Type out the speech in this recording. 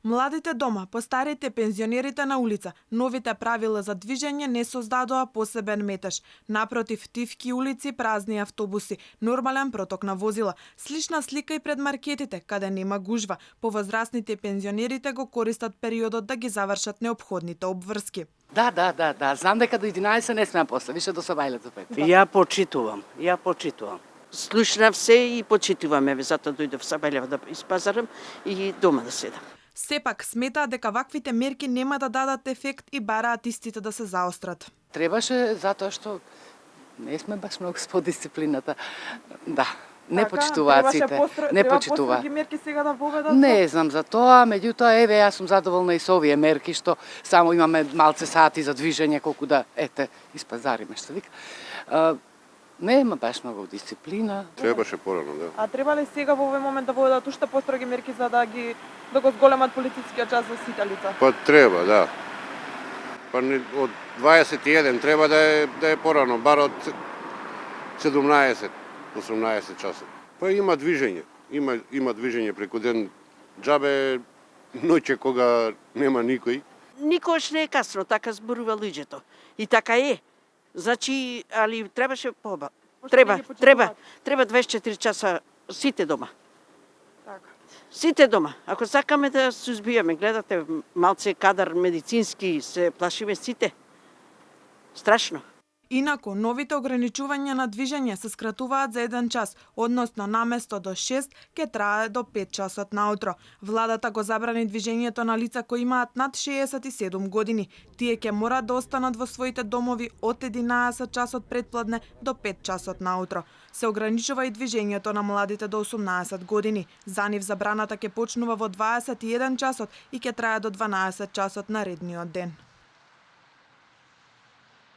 Младите дома, постарите, пензионерите на улица, новите правила за движење не создадоа посебен метеж. Напротив, тивки улици, празни автобуси, нормален проток на возила. Слична слика и пред маркетите, каде нема гужва. Повозрастните и пензионерите го користат периодот да ги завршат неопходните обврски. Да. Знам дека до 11 не смеам после, више до Сабајле за 5. Ја почитувам. Слушнав се и почитуваме, затоа дојдов в Сабајлево да испазарам и дома да седам. Сепак сметаат дека ваквите мерки нема да дадат ефект и бараат истите да се заострат. Требаше затоа што не сме баш многу со дисциплината. Да. Не почитуваат сите. Не почитуваат. Треба мерки сега да воведат? Не знам за тоа, меѓутоа еве јас сум задоволна и со овие мерки што само имаме малце сати за движење колку да испазариме што вика. Нема баш многу дисциплина. Требаше порано, да. А треба ли сега во овој момент да воведат уште построги мерки за да го зголемат полицискиот час за сите лица? Па треба, да. Па од 21 треба да е порано, бар од 17, 18 часот. Па има движење. Има движење преку ден. Џабе ноќе кога нема никој. Никош не е касно, така зборува луѓето. И така е. Значи, али требаше поба. Треба 24 часа сите дома. Така. Сите дома. Ако сакаме да сузбиеме, гледате малце кадар медицински, се плашиме сите. Страшно. Инаку, новите ограничувања на движење се скратуваат за 1 час, односно наместо до 6 ќе трае до 5 часот наутро. Владата го забрани движењето на лица кои имаат над 67 години. Тие ќе мораат да останат во своите домови од 11 часот предпладне до 5 часот наутро. Се ограничува и движењето на младите до 18 години. За нив забраната ќе почнува во 21 часот и ќе трае до 12 часот наредниот ден.